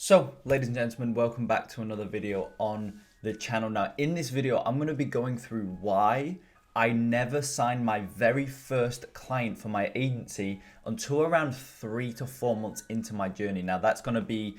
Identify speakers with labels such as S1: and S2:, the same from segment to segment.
S1: So, ladies and gentlemen, welcome back to another video on the channel. Now, in this video, I'm going to be going through why I never signed my very first client for my agency until around 3 to 4 months into my journey. Now, that's going to be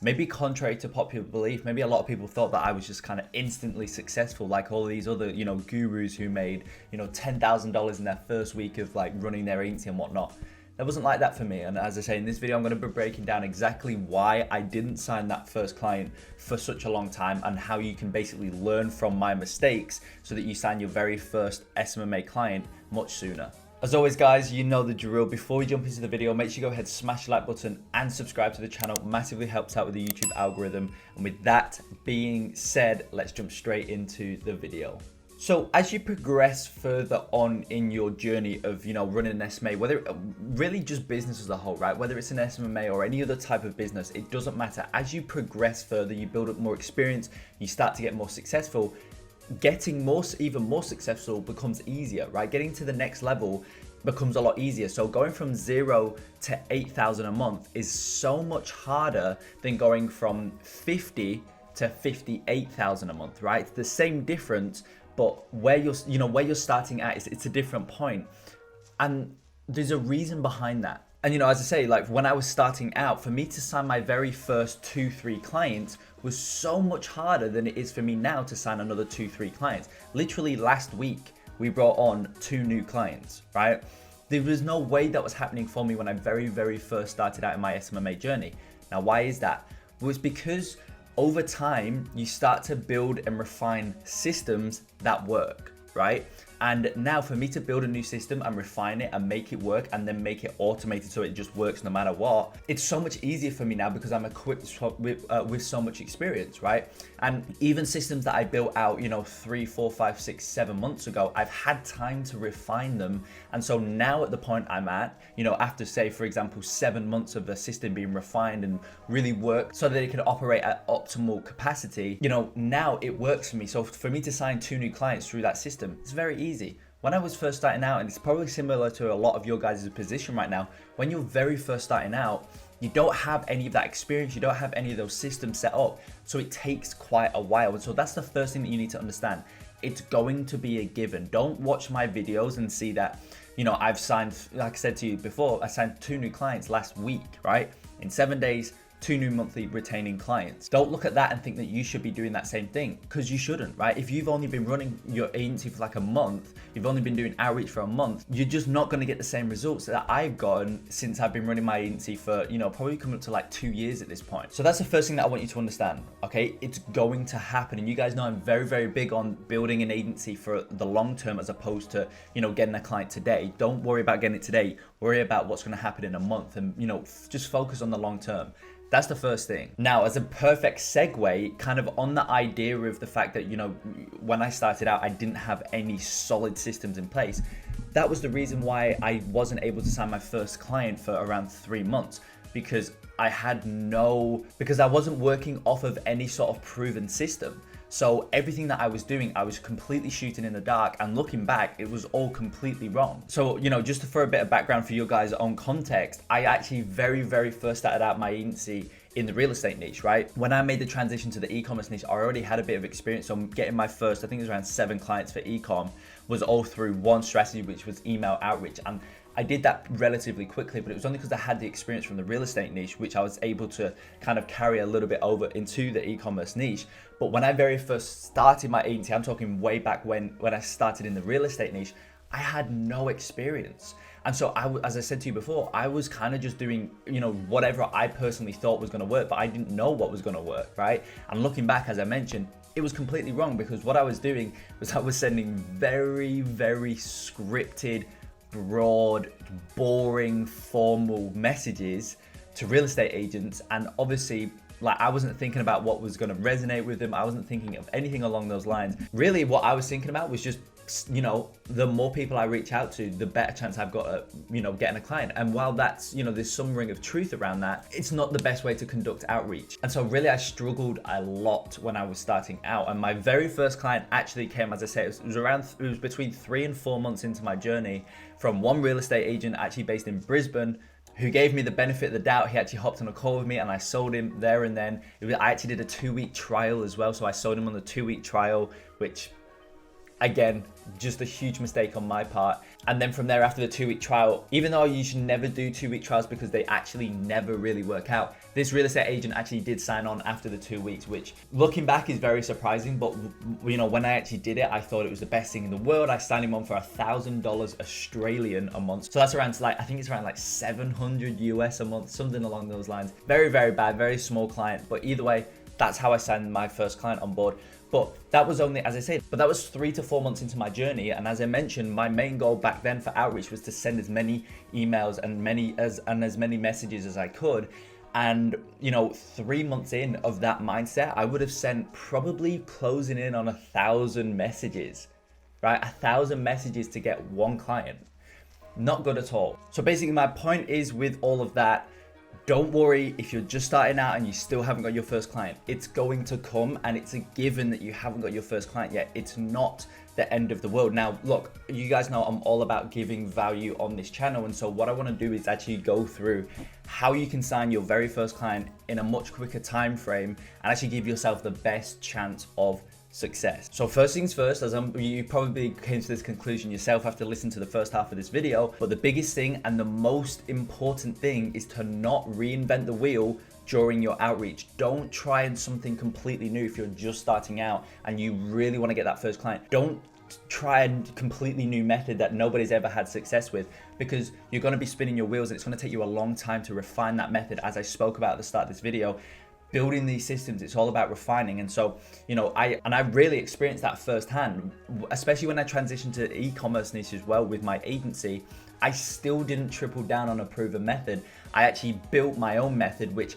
S1: maybe contrary to popular belief. Maybe a lot of people thought that I was just kind of instantly successful, like all these other, gurus who made, $10,000 in their first week of like running their agency and whatnot. That wasn't like that for me. And as I say, in this video, I'm going to be breaking down exactly why I didn't sign that first client for such a long time and how you can basically learn from my mistakes so that you sign your very first SMMA client much sooner. As always, guys, you know the drill. Before we jump into the video, make sure you go ahead, smash the like button and subscribe to the channel. Massively helps out with the YouTube algorithm. And with that being said, let's jump straight into the video. So as you progress further on in your journey of, running an SMA, whether really just business as a whole, right? Whether it's an SMMA or any other type of business, it doesn't matter. As you progress further, you build up more experience, you start to get more successful. Getting even more successful becomes easier, right? Getting to the next level becomes a lot easier. So going from 0 to 8,000 a month is so much harder than going from 50 to 58,000 a month, right? It's the same difference, but where you're starting at, it's a different point. And there's a reason behind that. And as I say, like when I was starting out, for me to sign my very first 2-3 clients was so much harder than it is for me now to sign another 2-3 clients. Literally last week, we brought on 2 new clients, right? There was no way that was happening for me when I very, very first started out in my SMMA journey. Now, why is that? Well, it's because over time, you start to build and refine systems that work, right? And now for me to build a new system and refine it and make it work and then make it automated so it just works no matter what, it's so much easier for me now because I'm equipped with so much experience, right? And even systems that I built out, 3, 4, 5, 6, 7 months ago, I've had time to refine them. And so now at the point I'm at, after say, for example, 7 months of the system being refined and really worked so that it can operate at optimal capacity, now it works for me. So for me to sign 2 new clients through that system, it's very easy. When I was first starting out, and it's probably similar to a lot of your guys' position right now, when you're very first starting out, you don't have any of that experience, you don't have any of those systems set up, so it takes quite a while. And so that's the first thing that you need to understand. It's going to be a given. Don't watch my videos and see that, I've signed, like I said to you before, I signed 2 new clients last week, right? In 7 days, 2 new monthly retaining clients. Don't look at that and think that you should be doing that same thing, because you shouldn't, right? If you've only been running your agency for like a month, you've only been doing outreach for a month, you're just not going to get the same results that I've gotten since I've been running my agency for, probably coming up to like 2 years at this point. So that's the first thing that I want you to understand, okay? It's going to happen. And you guys know I'm very, very big on building an agency for the long term as opposed to, getting a client today. Don't worry about getting it today. Worry about what's going to happen in a month and, just focus on the long term. That's the first thing. Now, as a perfect segue, kind of on the idea of the fact that, when I started out, I didn't have any solid systems in place. That was the reason why I wasn't able to sign my first client for around 3 months, because I wasn't working off of any sort of proven system. So everything that I was doing, I was completely shooting in the dark, and looking back, it was all completely wrong. So, just for a bit of background for you guys on context, I actually very, very first started out my agency in the real estate niche, right? When I made the transition to the e-commerce niche, I already had a bit of experience. So I'm getting my first, I think it was around 7 clients for e-com, was all through one strategy, which was email outreach. And I did that relatively quickly, but it was only because I had the experience from the real estate niche, which I was able to kind of carry a little bit over into the e-commerce niche. But when I very first started my agency, I'm talking way back when I started in the real estate niche, I had no experience. And so as I said to you before, I was kind of just doing, whatever I personally thought was going to work, but I didn't know what was going to work, right? And looking back, as I mentioned, it was completely wrong, because what I was doing was I was sending very, very scripted, broad, boring, formal messages to real estate agents. And obviously, like, I wasn't thinking about what was going to resonate with them. I wasn't thinking of anything along those lines. Really, what I was thinking about was just, the more people I reach out to, the better chance I've got at, getting a client. And while that's, there's some ring of truth around that, it's not the best way to conduct outreach. And so really, I struggled a lot when I was starting out. And my very first client actually came, as I say, it was between 3 and 4 months into my journey, from one real estate agent actually based in Brisbane, who gave me the benefit of the doubt. He actually hopped on a call with me and I sold him there and then. I actually did a 2-week trial as well. So I sold him on the 2-week trial, which again, just a huge mistake on my part. And then from there, after the 2-week trial, even though you should never do 2-week trials because they actually never really work out, this real estate agent actually did sign on after the 2 weeks, which looking back is very surprising. But you know, when I actually did it, I thought it was the best thing in the world. I signed him on for $1,000 Australian a month. So that's around like, I think it's around like 700 US a month, something along those lines. Very, very bad, very small client. But either way, that's how I signed my first client on board. But that was only, as I said, but that was 3 to 4 months into my journey. And as I mentioned, my main goal back then for outreach was to send as many emails and as many messages as I could. And, you know, 3 months in of that mindset, I would have sent probably closing in on 1,000 messages, right? 1,000 messages to get one client. Not good at all. So basically my point is, with all of that, don't worry if you're just starting out and you still haven't got your first client. It's going to come, and it's a given that you haven't got your first client yet. It's not the end of the world. Now, look, you guys know I'm all about giving value on this channel. And so what I want to do is actually go through how you can sign your very first client in a much quicker time frame and actually give yourself the best chance of success. So first things first, as you probably came to this conclusion yourself after listening to the first half of this video, but the biggest thing and the most important thing is to not reinvent the wheel during your outreach. Don't try and something completely new if you're just starting out and you really want to get that first client. Don't try a completely new method that nobody's ever had success with, because you're going to be spinning your wheels and it's going to take you a long time to refine that method. As I spoke about at the start of this video, building these systems, it's all about refining. And so, you know, I really experienced that firsthand, especially when I transitioned to the e-commerce niche as well with my agency. I still didn't triple down on a proven method. I actually built my own method, which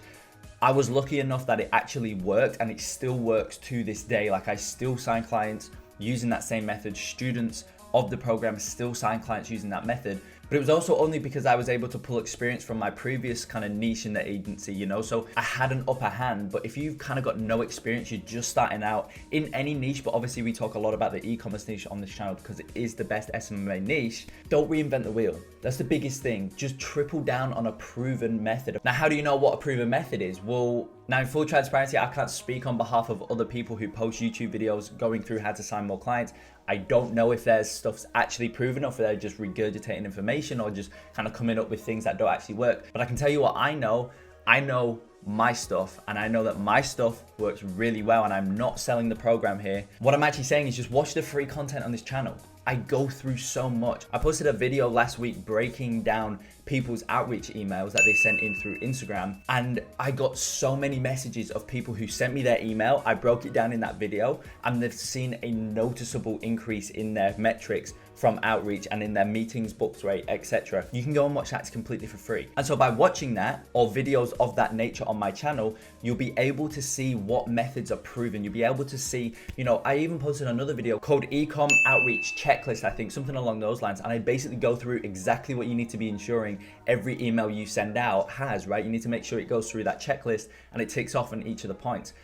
S1: I was lucky enough that it actually worked, and it still works to this day. Like, I still sign clients using that same method. Students of the program still sign clients using that method. But it was also only because I was able to pull experience from my previous kind of niche in the agency, you know, so I had an upper hand. But if you've kind of got no experience, you're just starting out in any niche, but obviously we talk a lot about the e-commerce niche on this channel because it is the best SMMA niche. Don't reinvent the wheel. That's the biggest thing. Just triple down on a proven method. Now, how do you know what a proven method is? Well, now in full transparency, I can't speak on behalf of other people who post YouTube videos going through how to sign more clients. I don't know if their stuff's actually proven or if they're just regurgitating information or just kind of coming up with things that don't actually work. But I can tell you what I know. I know my stuff, and I know that my stuff works really well, and I'm not selling the program here. What I'm actually saying is just watch the free content on this channel. I go through so much. I posted a video last week breaking down people's outreach emails that they sent in through Instagram, and I got so many messages of people who sent me their email. I broke it down in that video, and they've seen a noticeable increase in their metrics from outreach and in their meetings booked rate, etc. You can go and watch that, it's completely for free. And so by watching that or videos of that nature on my channel, you'll be able to see what methods are proven. You'll be able to see, you know, I even posted another video called Ecom Outreach Checklist, I think, something along those lines. And I basically go through exactly what you need to be ensuring every email you send out has, right? You need to make sure it goes through that checklist and it ticks off on each of the points.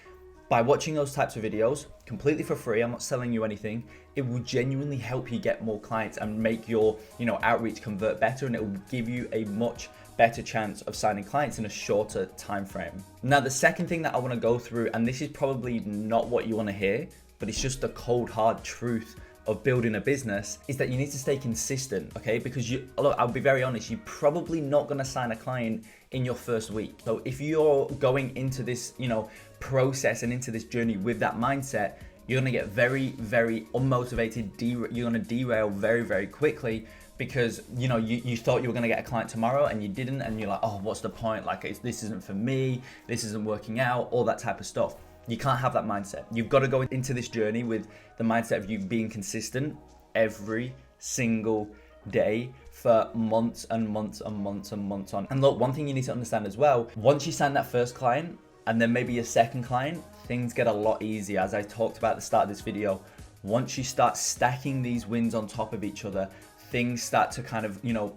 S1: By watching those types of videos completely for free, I'm not selling you anything, it will genuinely help you get more clients and make your, you know, outreach convert better, and it will give you a much better chance of signing clients in a shorter time frame. Now, the second thing that I want to go through, and this is probably not what you want to hear, but it's just the cold hard truth of building a business, is that you need to stay consistent, okay? Because look, I'll be very honest, you're probably not gonna sign a client in your first week. So if you're going into this, you know, process and into this journey with that mindset, you're gonna get very, very unmotivated. You're gonna derail very, very quickly because, you know, you thought you were gonna get a client tomorrow and you didn't, and you're like, oh, what's the point? Like, this isn't for me, this isn't working out, all that type of stuff. You can't have that mindset. You've got to go into this journey with the mindset of you being consistent every single day for months and months and months and months on. And look, one thing you need to understand as well, once you sign that first client and then maybe your second client, things get a lot easier. As I talked about at the start of this video, once you start stacking these wins on top of each other, things start to kind of, you know,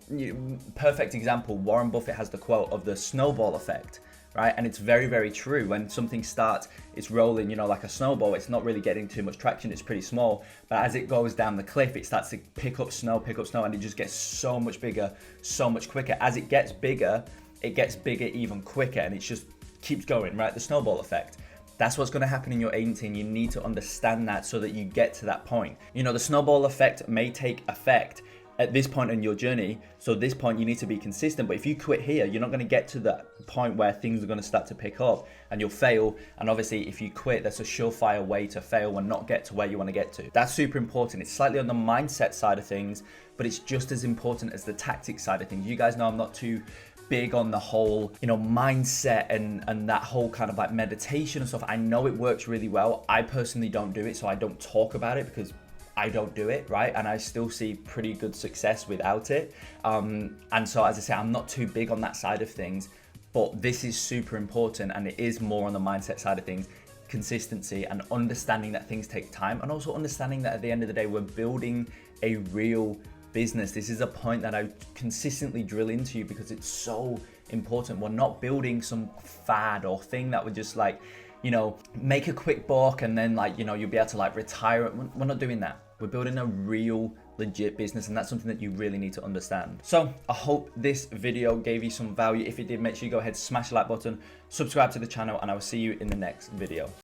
S1: perfect example, Warren Buffett has the quote of the snowball effect. right? And it's very, very true. When something starts, it's rolling, like a snowball, it's not really getting too much traction, it's pretty small. But as it goes down the cliff, it starts to pick up snow, and it just gets so much bigger, so much quicker. As it gets bigger even quicker, and it just keeps going, right? The snowball effect. That's what's going to happen in your agency, and you need to understand that so that you get to that point. The snowball effect may take effect at this point in your journey. So at this point, you need to be consistent. But if you quit here, you're not going to get to that point where things are going to start to pick up and you'll fail. And obviously, if you quit, that's a surefire way to fail and not get to where you want to get to. That's super important. It's slightly on the mindset side of things, but it's just as important as the tactics side of things. You guys know I'm not too big on the whole, mindset and that whole kind of like meditation and stuff. I know it works really well. I personally don't do it, so I don't talk about it because I don't do it, right? And I still see pretty good success without it. And so, as I say, I'm not too big on that side of things, but this is super important, and it is more on the mindset side of things. Consistency and understanding that things take time, and also understanding that at the end of the day, we're building a real business. This is a point that I consistently drill into you because it's so important. We're not building some fad or thing that would just like, make a quick buck and then you'll be able to retire. We're not doing that. We're building a real legit business, and that's something that you really need to understand. So I hope this video gave you some value. If it did, make sure you go ahead, smash the like button, subscribe to the channel, and I will see you in the next video.